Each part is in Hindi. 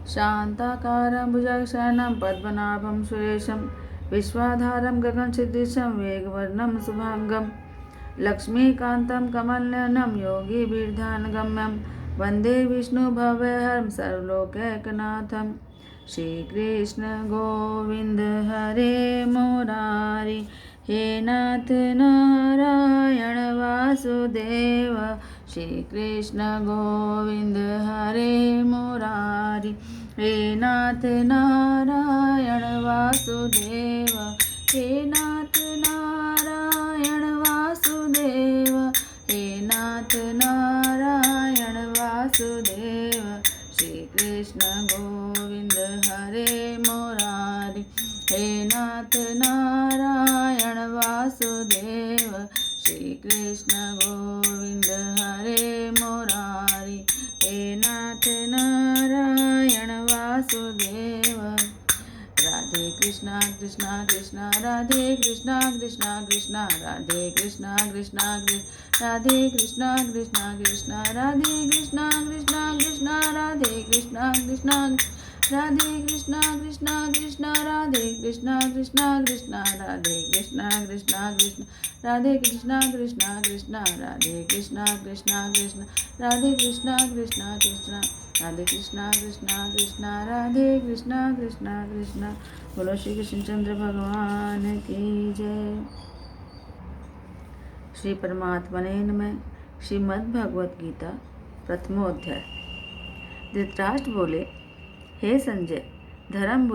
शांताकारं भुजगशयनं पद्मनाभं सुरेशं विश्वाधारं गगनसदृशं वेगवर्णं शुभांगं लक्ष्मीकान्तं कमलनयनं योगिभिर्ध्यानगम्यं वन्दे विष्णुभवहरं सर्वलोकैकनाथं। श्रीकृष्ण गोविंद हरे मुरारी, हे नाथ नारायण वासुदेव। श्रीकृष्ण गोविंद हरे मुरारी, हे नाथ नारायण वासुदेव। हे नाथ नारायण वासुदेव, हे नाथ नारायण वासुदेव। श्रीकृष्ण गोविंद हरे मुरारी, हे नाथ नारायण वासुदेव। श्रीकृष्ण गोविंद हरे मुरारी, हे नाथ नारायण वासुदेव। राधे कृष्णा कृष्णा कृष्णा राधे कृष्णा कृष्णा कृष्णा राधे कृष्णा कृष्णा कृष्ण राधे कृष्णा कृष्णा कृष्णा राधे कृष्णा कृष्णा कृष्णा राधे कृष्णा कृष्णा राधे कृष्णा कृष्णा कृष्णा राधे कृष्णा कृष्णा कृष्णा राधे कृष्णा कृष्णा कृष्ण राधे कृष्णा कृष्णा कृष्णा राधे कृष्णा कृष्णा कृष्ण राधे कृष्णा कृष्णा कृष्ण राधे कृष्णा कृष्णा कृष्णा राधे कृष्णा कृष्णा कृष्ण। बोलो श्री कृष्णचंद्र भगवान की जय। श्री परमात्मने नमः। श्रीमद् भगवत गीता प्रथमोध्याय। धृतराष्ट्र बोले, हे संजय, धर्म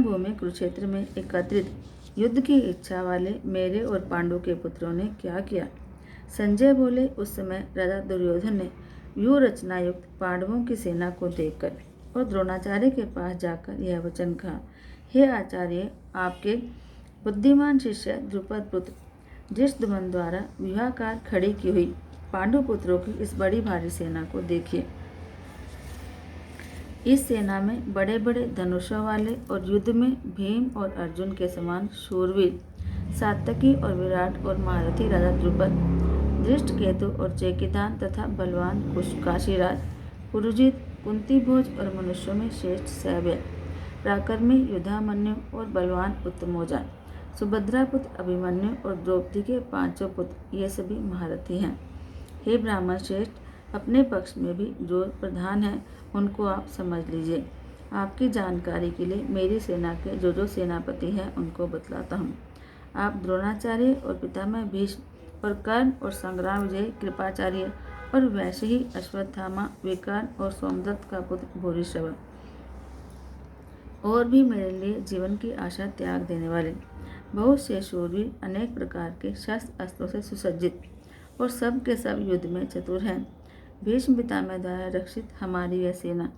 भूमि कुरुक्षेत्र में एकत्रित युद्ध की इच्छा वाले मेरे और पांडु के पुत्रों ने क्या किया। संजय बोले, उस समय राजा दुर्योधन ने व्यूह रचना युक्त पांडवों की सेना को देखकर और द्रोणाचार्य के पास जाकर यह वचन कहा, हे आचार्य, आपके बुद्धिमान शिष्य द्रुपद पुत्र धृष्टद्युम्न द्वारा व्यूहाकार खड़ी की हुई पांडु पुत्रों की इस बड़ी भारी सेना को देखिए। इस सेना में बड़े बड़े धनुषों वाले और युद्ध में भीम और अर्जुन के समान शूरवीर सात्यकी और विराट और महारथी राजा द्रुपद, धृष्टकेतु और चेकितान तथा बलवान काशीराज, पुरुजित, कुंती भोज और मनुष्यों में श्रेष्ठ सैव्य, पराक्रमी युधामन्यु और बलवान उत्तमोजान, सुभद्रा पुत्र अभिमन्यु और द्रौपदी के पांचों पुत्र, ये सभी महारथी हैं। हे ब्राह्मण श्रेष्ठ, अपने पक्ष में भी जो प्रधान हैं उनको आप समझ लीजिए। आपकी जानकारी के लिए मेरी सेना के जो सेनापति हैं उनको बतलाता हूँ। आप द्रोणाचार्य और पितामह भीष्म और कर्ण और संग्राम विजय कृपाचार्य और वैसे ही अश्वत्थामा, विकर्ण और सोमदत्त का पुत्र भूरिश्रव और भी मेरे लिए जीवन की आशा त्याग देने वाले बहुत से शूरवीर, अनेक प्रकार के शस्त्र अस्त्रों से सुसज्जित और सब के सब युद्ध में चतुर हैं। भीष्म पितामह द्वारा रक्षित हमारी यह सेना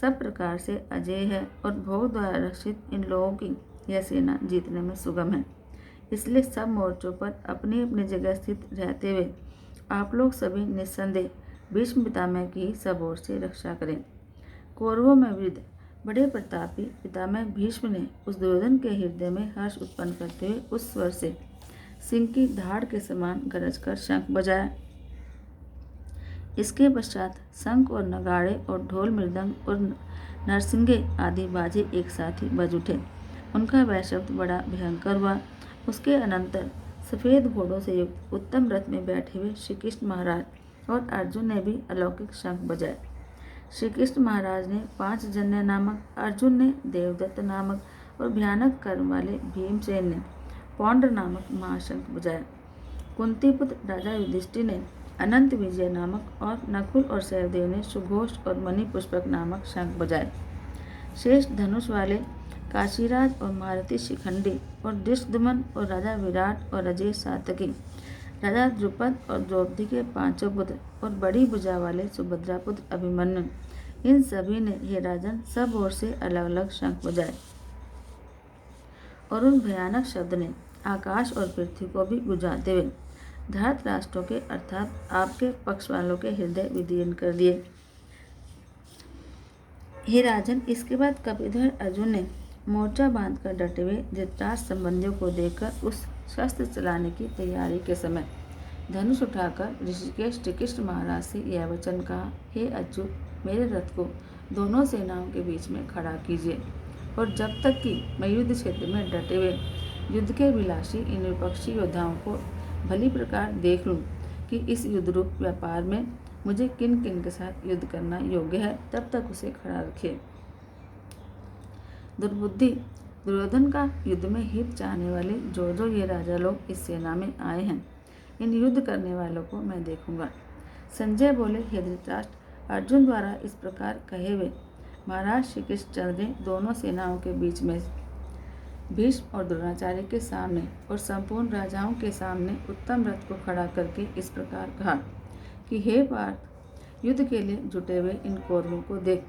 सब प्रकार से अजेय है और भोग द्वारा रक्षित इन लोगों की यह सेना जीतने में सुगम है। इसलिए सब मोर्चों पर अपनी अपनी जगह स्थित रहते हुए आप लोग सभी निस्संदेह भीष्म पितामह की सब ओर से रक्षा करें। कौरवों में वृद्ध बड़े प्रतापी पितामह भीष्म ने उस दुर्योधन के हृदय में हर्ष उत्पन्न करते हुए उस स्वर से सिंह की धाड़ के समान गरज कर शंख बजाया। इसके पश्चात शंख और नगाड़े और ढोल मृदंग और नरसिंगे आदि बाजे एक साथ ही बज उठे। उनका वह शब्द बड़ा भयंकर हुआ। उसके अनंतर सफ़ेद घोड़ों से युक्त उत्तम रथ में बैठे हुए श्री कृष्ण महाराज और अर्जुन ने भी अलौकिक शंख बजाए। श्री कृष्ण महाराज ने पांचजन्य नामक, अर्जुन ने देवदत्त नामक और भयानक कर्म वाले भीमसेन ने पौंड्र नामक महाशंख बजाया। कुंती पुत्र राजा युधिष्ठिर ने अनंत विजय नामक और नकुल और सहदेव ने सुघोष और मणि पुष्पक नामक शंख बजाए। शेष धनुष वाले काशीराज और महारथी शिखंडी और धृष्टद्युम्न और राजा विराट और अजय सात्यकी, राजा द्रुपद और द्रौपदी के पांचों पुत्र और बड़ी भुजा वाले सुभद्रा पुत्र अभिमन्यु, इन सभी ने हे राजन सब ओर से अलग अलग शंख बजाए और उन भयानक शब्द ने आकाश और पृथ्वी को भी गुंजाते हुए धृतराष्ट्रों के अर्थात आपके पक्ष वालों के हृदय विदीर्ण कर दिए। हे राजन, इसके बाद कपिधर अर्जुन ने मोर्चा बांधकर डटे हुए धृतराष्ट्र संबंधियों को देखकर उस शस्त्र चलाने की तैयारी के समय धनुष उठाकर ऋषिकेश श्री कृष्ण महाराज से यह वचन कहा, हे अच्युत, मेरे रथ को दोनों सेनाओं के बीच में खड़ा कीजिए, और जब तक कि मैं युद्ध क्षेत्र में डटे हुए युद्ध के विलासी इन विपक्षी योद्धाओं को भली प्रकार देख लूं कि इस युद्ध रूप व्यापार में मुझे किन किन के साथ युद्ध करना योग्य है, तब तक उसे खड़ा रखिए। दुर्बुद्धि दुर्योधन का युद्ध में हित चाहने वाले जो जो ये राजा लोग इस सेना में आए हैं, इन युद्ध करने वालों को मैं देखूंगा। संजय बोले, हे धृतराष्ट्र, अर्जुन द्वारा इस प्रकार कहे हुए महाराज श्री कृष्णचंद्र ने दोनों सेनाओं के बीच में भीष्म और द्रोणाचार्य के सामने और संपूर्ण राजाओं के सामने उत्तम रथ को खड़ा करके इस प्रकार कहा कि हे पार्थ, युद्ध के लिए जुटे हुए इन कौरवों को देख।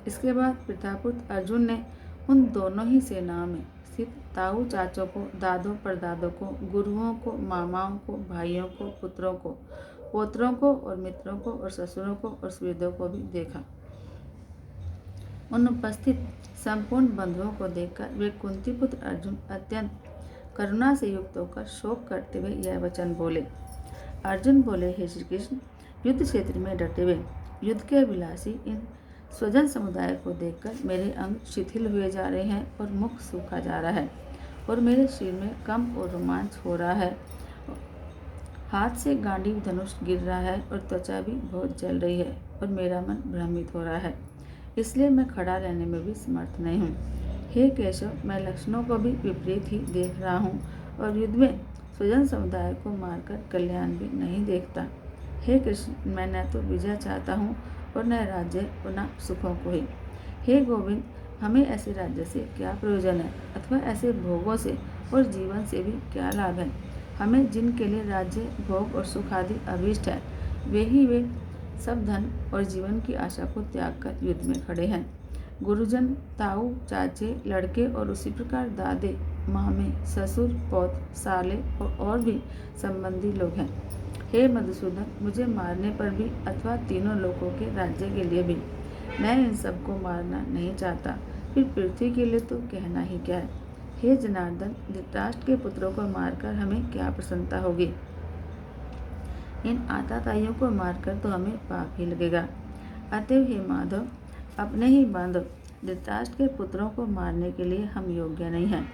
इसके बाद पितापुत्र अर्जुन ने उन दोनों ही सेनाओं में स्थित ताऊ चाचों को, दादों परदादों को, गुरुओं को, मामाओं को, भाइयों को, पुत्रों को, पोत्रों को और मित्रों को और ससुरों को और सुहृदों को भी देखा। उन उपस्थित संपूर्ण बंधुओं को देखकर वे कुंती पुत्र अर्जुन अत्यंत करुणा से युक्त होकर शोक करते हुए यह वचन बोले। अर्जुन बोले, हे श्री कृष्ण, युद्ध क्षेत्र में डटे हुए युद्ध के विलासी इन स्वजन समुदाय को देखकर मेरे अंग शिथिल हुए जा रहे हैं और मुख सूखा जा रहा है और मेरे शरीर में कंप और रोमांच हो रहा है। हाथ से गांडीव धनुष गिर रहा है और त्वचा भी बहुत जल रही है और मेरा मन भ्रमित हो रहा है, इसलिए मैं खड़ा रहने में भी समर्थ नहीं हूँ। हे केशव, मैं लक्षणों को भी विपरीत ही देख रहा हूँ और युद्ध में स्वजन समुदाय को मारकर कल्याण भी नहीं देखता। हे कृष्ण, मैं न तो विजय चाहता हूँ और न राज्य और न सुखों को ही। हे गोविंद, हमें ऐसे राज्य से क्या प्रयोजन है अथवा ऐसे भोगों से और जीवन से भी क्या लाभ है। हमें जिनके लिए राज्य, भोग और सुख आदि अभीष्ट है, वे सब धन और जीवन की आशा को त्याग कर युद्ध में खड़े हैं। गुरुजन, ताऊ, चाचे, लड़के और उसी प्रकार दादे, मामे, ससुर, पौत्र, साले और भी संबंधी लोग हैं। हे मधुसूदन, मुझे मारने पर भी अथवा तीनों लोगों के राज्य के लिए भी मैं इन सबको मारना नहीं चाहता, फिर पृथ्वी के लिए तो कहना ही क्या है। हे जनार्दन, धृतराष्ट्र के पुत्रों को मारकर हमें क्या प्रसन्नता होगी। इन आताताइयों को मारकर तो हमें पाप ही लगेगा। अतएव हे माधव, अपने ही बांधव धृतराष्ट्र के पुत्रों को मारने के लिए हम योग्य नहीं हैं,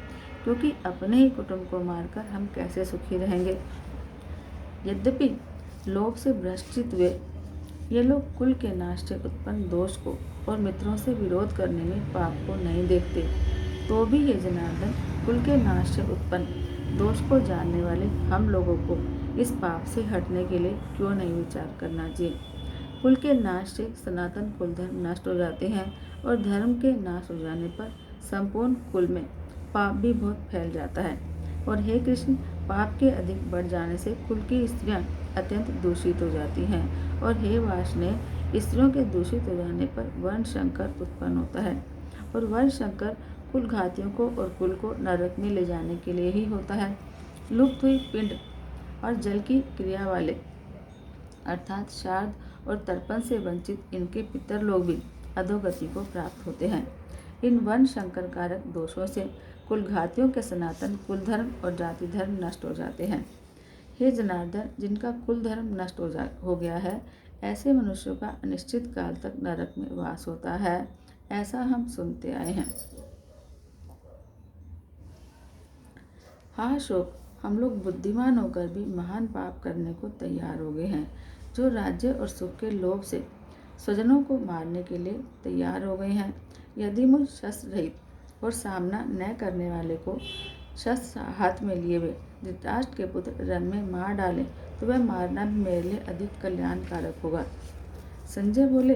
क्योंकि अपने ही कुटुंब को मारकर हम कैसे सुखी रहेंगे। यद्यपि लोभ से भ्रष्टित हुए ये लोग कुल के नाश से उत्पन्न दोष को और मित्रों से विरोध करने में पाप को नहीं देखते, तो भी ये जनार्दन, कुल के नाश से उत्पन्न दोष को जानने वाले हम लोगों को इस पाप से हटने के लिए क्यों नहीं विचार करना चाहिए। कुल के नाश से सनातन कुल धर्म नष्ट हो जाते हैं और धर्म के नाश हो जाने पर संपूर्ण कुल में पाप भी बहुत फैल जाता है। और हे कृष्ण, पाप के अधिक बढ़ जाने से कुल की स्त्रियां अत्यंत दूषित हो जाती हैं और हे वार्ष्णेय, स्त्रियों के दूषित हो जाने पर वर्ण संकर उत्पन्न होता है और वर्ण संकर कुल घातियों को और कुल को नरक में ले जाने के लिए ही होता है। लुप्त हुई पिंड और जल की क्रिया वाले अर्थात श्राद्ध और तर्पण से वंचित इनके पितर लोग भी अधोगति को प्राप्त होते हैं। इन वर्ण संकर कारक दोषों से कुल घातियों के सनातन कुल धर्म और जाति धर्म नष्ट हो जाते हैं। हे जनार्दन, जिनका कुल धर्म नष्ट हो गया है, ऐसे मनुष्यों का अनिश्चित काल तक नरक में वास होता है, ऐसा हम सुनते आए हैं। हाँ शोक, हम लोग बुद्धिमान होकर भी महान पाप करने को तैयार हो गए हैं, जो राज्य और सुख के लोभ से स्वजनों को मारने के लिए तैयार हो गए हैं। यदि मुझ शस्त्र रहित और सामना न करने वाले को शस्त्र हाथ में लिए हुए धृतराष्ट्र के पुत्र रण में मार डालें, तो वह मारना भी मेरे लिए अधिक कल्याणकारक होगा। संजय बोले,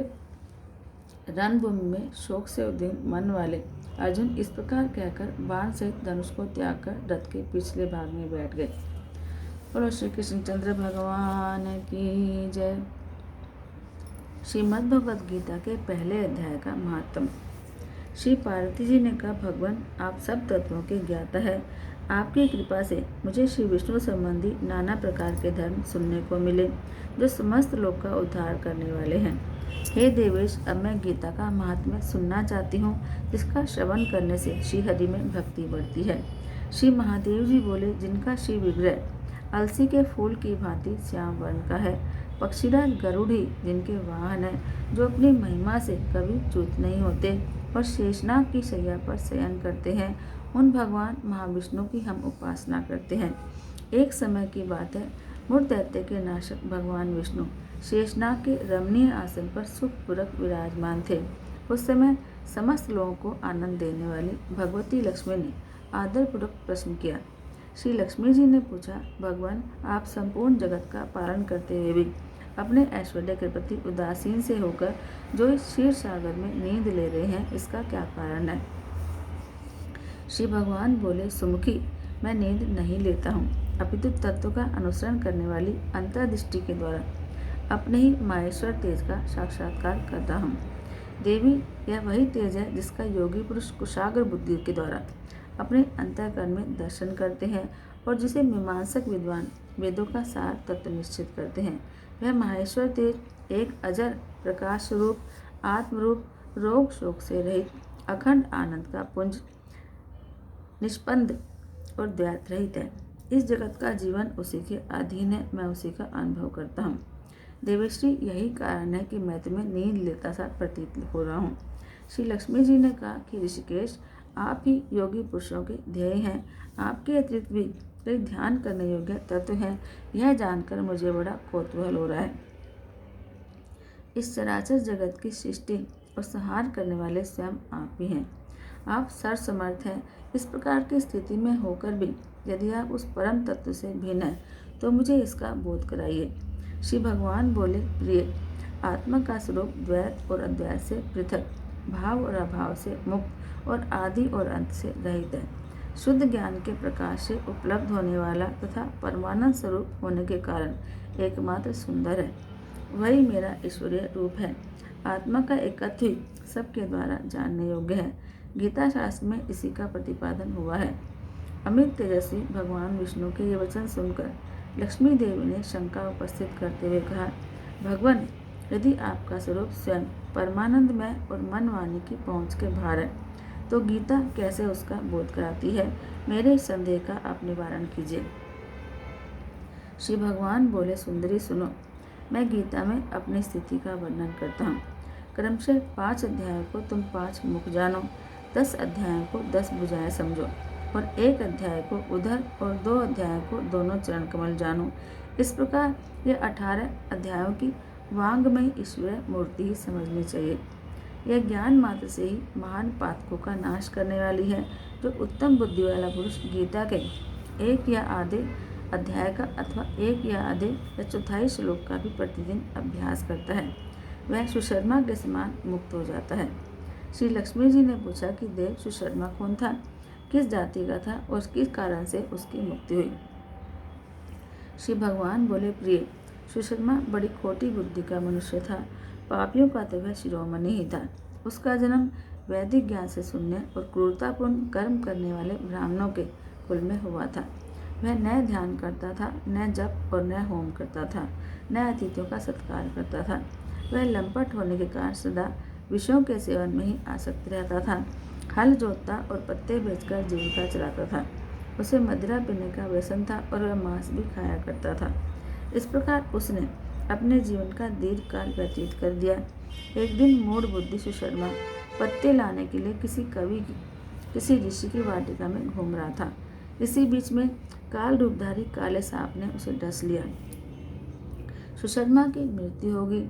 रणभूमि में शोक से उद्विग्न मन वाले अर्जुन इस प्रकार कहकर बाण सहित धनुष को त्याग कर रथ के पिछले भाग में बैठ गए। बोलो श्री कृष्णचंद्र भगवान की जय। श्रीमद् भगवद गीता के पहले अध्याय का महात्म। श्री पार्वती जी ने कहा, भगवान, आप सब तत्वों के ज्ञाता है। आपकी कृपा से मुझे श्री विष्णु संबंधी नाना प्रकार के धर्म सुनने को मिले, जो समस्त लोक का उद्धार करने वाले हैं। हे देवेश, अब मैं गीता का महात्म्य सुनना चाहती हूँ, जिसका श्रवण करने से श्री हरि में भक्ति बढ़ती है। श्री महादेव जी बोले, जिनका श्री विग्रह अलसी के फूल की भांति श्याम वर्ण का है, पक्षीराज गरुड़ ही जिनके वाहन है, जो अपनी महिमा से कभी च्युत नहीं होते और शेषनाग की शैया पर शयन करते हैं, उन भगवान महाविष्णु की हम उपासना करते हैं। एक समय की बात है, मुर दैत्य के नाशक भगवान विष्णु शेषनाग के रमणीय आसन पर सुखपूर्वक विराजमान थे। उस समय समस्त लोगों को आनंद देने वाली भगवती लक्ष्मी ने आदरपूर्वक प्रश्न किया। श्री लक्ष्मी जी ने पूछा, भगवान, आप संपूर्ण जगत का पालन करते हुए भी अपने ऐश्वर्य के प्रति उदासीन से होकर जो इस क्षीर सागर में नींद ले रहे हैं, इसका क्या कारण है? श्री भगवान बोले, सुमुखी, मैं नींद नहीं लेता हूँ, अपितु तत्व का अनुसरण करने वाली अंतर्दृष्टि के द्वारा अपने ही माहेश्वर तेज का साक्षात्कार करता हूँ। देवी, यह वही तेज है जिसका योगी पुरुष कुशाग्र बुद्धि के द्वारा अपने अंतःकरण में दर्शन करते हैं और जिसे मीमांसक विद्वान वेदों का सार तत्व निश्चित करते हैं। वह माहेश्वर तेज एक अजर प्रकाश स्वरूप आत्मरूप रोग शोक से रहित अखंड आनंद का पुंज निष्पन्द और द्वैत रहित है। इस जगत का जीवन उसी के अधीन है, मैं उसी का अनुभव करता हूँ। देवेश्री, यही कारण है कि मैं तुम्हें नींद लेता सा प्रतीत हो रहा हूँ। श्री लक्ष्मी जी ने कहा कि ऋषिकेश, आप ही योगी पुरुषों के ध्येय हैं। आपके अतिरिक्त भी कई ध्यान करने योग्य तत्व हैं। यह जानकर मुझे बड़ा कौतूहल हो रहा है। इस चराचर जगत की सृष्टि और संहार करने वाले स्वयं आप ही हैं। आप सर्वसमर्थ हैं। इस प्रकार की स्थिति में होकर भी यदि आप उस परम तत्व से भिन्न हैं, तो मुझे इसका बोध कराइए। श्री भगवान बोले, प्रिय, आत्मा का स्वरूप द्वैत और अद्वैत से पृथक, भाव और अभाव से मुक्त और आदि और अंत से रहित है। शुद्ध ज्ञान के प्रकाश से उपलब्ध होने वाला तथा परमानंद स्वरूप होने के कारण एकमात्र सुंदर है। वही मेरा ईश्वरीय रूप है। आत्मा का एकत्व ही सबके द्वारा जानने योग्य है। गीता शास्त्र में इसी का प्रतिपादन हुआ है। अमित तेजस्वी भगवान विष्णु के ये वचन सुनकर लक्ष्मी देवी ने शंका उपस्थित करते हुए कहा, भगवान, यदि आपका स्वरूप स्वयं परमानंदमय और मन वाणी की पहुँच के बाहर है, तो गीता कैसे उसका बोध कराती है? मेरे इस संदेह का आप निवारण कीजिए। श्री भगवान बोले, सुंदरी, सुनो, मैं गीता में अपनी स्थिति का वर्णन करता हूँ। क्रमशः 5 अध्यायों को तुम 5 मुख जानो, 10 अध्यायों को 10 भुजाएं समझो और 1 अध्याय को उधर और 2 अध्यायों को दोनों चरण कमल जानो। इस प्रकार ये 18 अध्यायों की वांगमय ईश्वरीय मूर्ति ही समझनी चाहिए। यह ज्ञान मात्र से ही महान पातकों का नाश करने वाली है। जो उत्तम बुद्धि वाला पुरुष गीता के 1 या आधे अध्याय का अथवा 1 या आधे या चौथाई श्लोक का भी प्रतिदिन अभ्यास करता है, वह सुशर्मा के समान मुक्त हो जाता है। श्री लक्ष्मी जी ने पूछा कि देव, सुशर्मा कौन था, किस जाति का था और किस कारण से उसकी मुक्ति हुई? श्री भगवान बोले, प्रिय, सुशर्मा बड़ी खोटी बुद्धि का मनुष्य था। पापियों का तो वह शिरोमणि ही था। उसका जन्म वैदिक ज्ञान से शून्य और क्रूरतापूर्ण कर्म करने वाले ब्राह्मणों के कुल में हुआ था। वह न ध्यान करता था, न जप और न होम करता था, न अतिथियों का सत्कार करता था। वह लंपट होने के कारण सदा विषयों के सेवन में ही आसक्त रहता था। हल जोतता और पत्ते बेचकर जीविका चलाता था। उसे मदिरा पीने का व्यसन था और वह मांस भी खाया करता था। इस प्रकार उसने अपने जीवन का दीर्घ काल व्यतीत कर दिया। एक दिन मूढ़ बुद्धि सुशर्मा पत्ते लाने के लिए किसी ऋषि की वाटिका में घूम रहा था। इसी बीच में काल रूपधारी काले सांप ने उसे डस लिया। सुशर्मा की मृत्यु हो गई।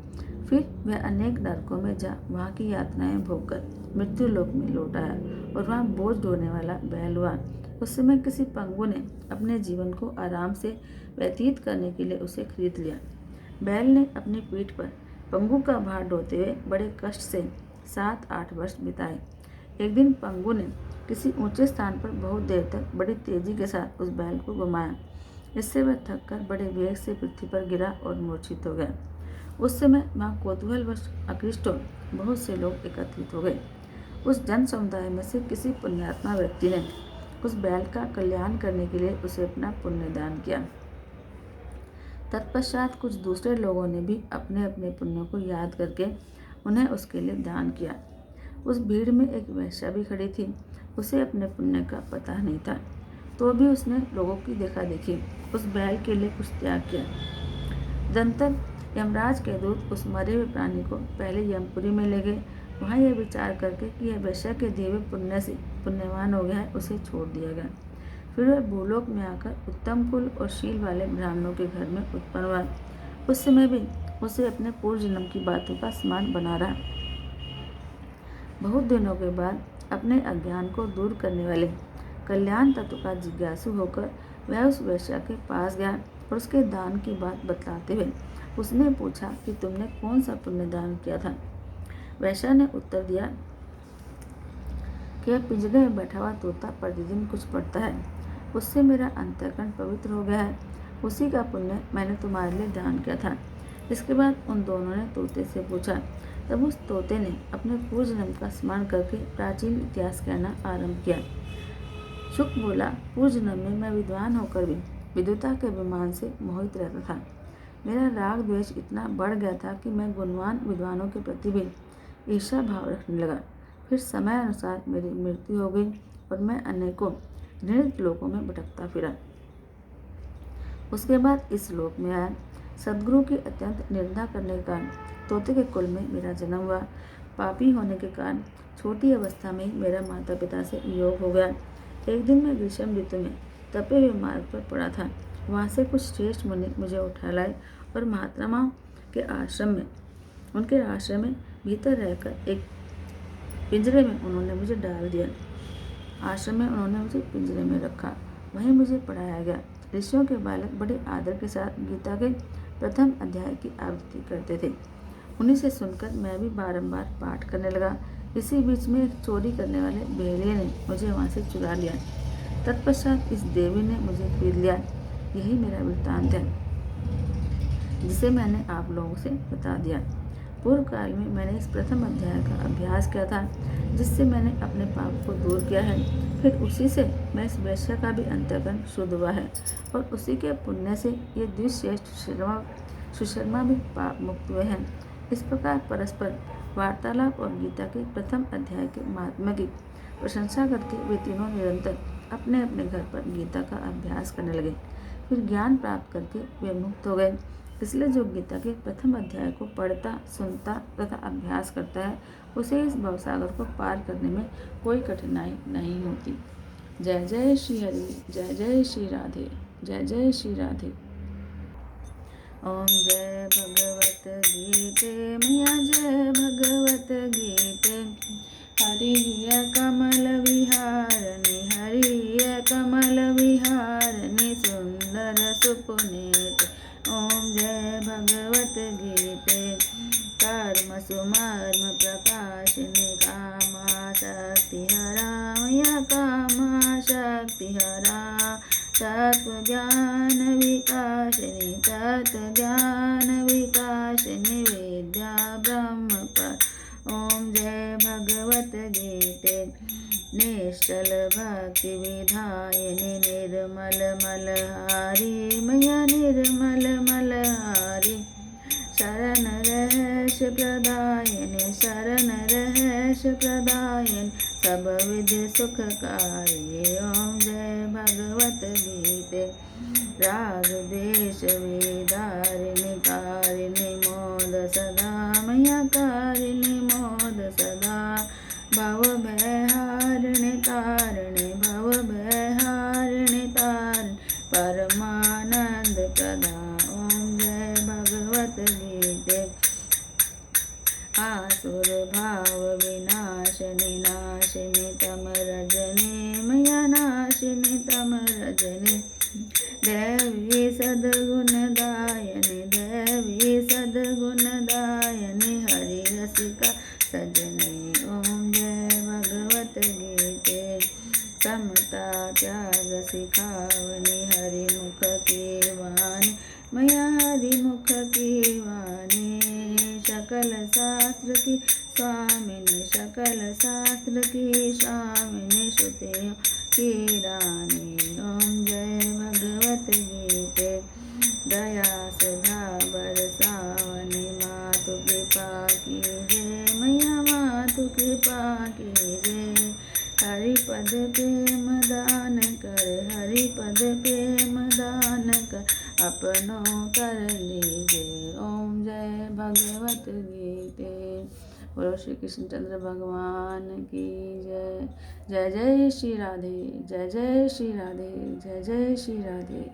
फिर वह अनेक नरकों में जा वहाँ की यातनाएं भोगकर मृत्यु लोक में लौट आया और वहाँ बोझ ढोने वाला बैल हुआ। उस समय किसी पंगु ने अपने जीवन को आराम से व्यतीत करने के लिए उसे खरीद लिया। बैल ने अपनी पीठ पर पंगु का भार ढोते हुए बड़े कष्ट से 7-8 वर्ष बिताए। एक दिन पंगु ने किसी ऊंचे स्थान पर बहुत देर तक बड़ी तेजी के साथ उस बैल को घुमाया। इससे वह थककर बड़े वेग से पृथ्वी पर गिरा और मूर्छित हो गया। उस समय वहाँ कौतूहलवश आकृष्ट बहुत से लोग एकत्रित हो गए। उस जन समुदाय में से किसी पुण्यात्मा व्यक्ति ने उस बैल का कल्याण करने के लिए उसे अपना पुण्य दान किया। तत्पश्चात कुछ दूसरे लोगों ने भी अपने अपने पुण्यों को याद करके उन्हें उसके लिए दान किया। उस भीड़ में एक वैश्या भी खड़ी थी। उसे अपने पुण्य का पता नहीं था, तो भी उसने लोगों की देखा देखी उस बैल के लिए कुछ त्याग किया। तदंतर यमराज के दूत उस मरे हुए प्राणी को पहले यमपुरी में ले गए। वहाँ यह विचार करके कि यह वैश्य के दिए हुए पुण्य से पुण्यवान हो गया है, उसे छोड़ दिया गया। फिर वह भूलोक में आकर उत्तम कुल और शील वाले ब्राह्मणों के घर में उत्पन्न हुआ। उस समय भी उसे अपने पूर्व जन्म की बातों का स्मरण बना रहा। बहुत दिनों के बाद अपने अज्ञान को दूर करने वाले कल्याण तत्व का जिज्ञासु होकर वह उस वैश्य के पास गया और उसके दान की बात बतलाते हुए उसने पूछा कि तुमने कौन सा पुण्य दान किया था। वैश्य ने उत्तर दिया कि पिंजरे में बैठा हुआ तोता प्रतिदिन कुछ पढ़ता है, उससे मेरा अंतःकरण पवित्र हो गया है, उसी का पुण्य मैंने तुम्हारे लिए दान किया था। इसके बाद उन दोनों ने तोते से पूछा। तब उस तोते ने अपने पूर्व जन्म का स्मरण करके प्राचीन इतिहास कहना आरंभ किया। शुक बोला, पूर्व जन्म में मैं विद्वान होकर भी विद्वता के अभिमान से मोहित रहता था। मेरा राग द्वेष इतना बढ़ गया था कि मैं गुणवान विद्वानों के प्रति भी ईर्ष्या भाव रखने लगा। फिर समय अनुसार मेरी मृत्यु हो गई और मैं अनेकों घृणित लोकों में भटकता फिरा। उसके बाद इस लोक में आया। सदगुरु की अत्यंत निंदा करने के कारण तोते के कुल में मेरा जन्म हुआ। पापी होने के कारण छोटी अवस्था में ही मेरा माता पिता से वियोग हो गया। एक दिन मैं ग्रीष्म ऋतु में तपे हुए मार्ग पर पड़ा था। वहाँ से कुछ श्रेष्ठ मुनि मुझे उठा लाए और महात्माओं के उनके आश्रम में भीतर रहकर एक पिंजरे में उन्होंने मुझे डाल दिया। आश्रम में उन्होंने मुझे पिंजरे में रखा, वहीं मुझे पढ़ाया गया। ऋषियों के बालक बड़े आदर के साथ गीता के प्रथम अध्याय की आवृत्ति करते थे। उन्हीं से सुनकर मैं भी बारंबार पाठ करने लगा। इसी बीच में एक चोरी करने वाले भेड़िए ने मुझे वहाँ से चुरा लिया। तत्पश्चात इस देवी ने मुझे पीट लिया। यही मेरा वृत्तांत है, जिसे मैंने आप लोगों से बता दिया। पूर्व काल में मैंने इस प्रथम अध्याय का अभ्यास किया था, जिससे मैंने अपने पाप को दूर किया है। फिर उसी से मैं इस वैश्य का भी अंतःकरण शुद्ध हुआ है और उसी के पुण्य से ये द्विश्रेष्ठ सुशर्मा भी पाप मुक्त हुए हैं। इस प्रकार परस्पर वार्तालाप और गीता के प्रथम अध्याय के महात्मा की प्रशंसा करके वे तीनों निरंतर अपने अपने घर पर गीता का अभ्यास करने लगे। फिर ज्ञान प्राप्त करके वे मुक्त हो गए। इसलिए जो गीता के प्रथम अध्याय को पढ़ता, सुनता तथा अभ्यास करता है, उसे इस भवसागर को पार करने में कोई कठिनाई नहीं होती। जय जय श्री हरि, जय जय श्री राधे, जय जय श्री राधे। ओम जय भगवत गीते मैया, जय भगवत गीते। हरिय कमल विहारनि, हरिय कमल विहारनि, सुंदर सुपुनीत। ओम जय भगवत गीते। कर्म सुमर्म प्रकाशिनी, कामा शक्ति हरा मैया, कामा शक्ति हरा। तत्व ज्ञान विकासिनी, तत्व ज्ञान विकासिनी, विद्या ब्रह्म पर। ओम जय भगवत गीते। निश्चल भक्ति विधायिनी, निर्मल मलहारी मैया, निर्मल मलहारी। शरण रहस्य प्रदायिनी, शरण रहस्य प्रदायिनी, सब विधि सुखकारी। ओम जय भगवत गीते। राग द्वेष विदारिणी, कारिणी मोद सदा मैया, कारिणी मोद सदा। भव भयहारिणी तारिणी, भव भयहारिणी तारिणी, परमानंद प्रदा। ओम जय भगवत गीते। आसुर भाव विनाशिनी, नाशिनी तम रजनी मैया, नाशिनी तम रजनी। देवी सद्गुणदायिनी, देवी सद्गुणदायिनी, हरि रसिका सजनी। ओम जय भगवत गीते। समता त्याग सिखावनी, हरि मुख की वाणी मैया, हरि मुख की वाणी। सकल शास्त्र की स्वामिनी, सकल शास्त्र की स्वामिनी, श्रुतियों की रानी। ओम जय भगवत गीते। दया सुधा बरसावनी, मातु कृपा कीजिए मैया, मातु कृपा कीजिए। हरिपद प्रेम दान कर, हरिपद प्रेम दान कर, अपनो कर लीजे। ओम जय भगवत गीते। बोलो श्री कृष्णचंद्र भगवान की जय। जय जय श्री राधे, जय जय श्री राधे, जय जय श्री राधे।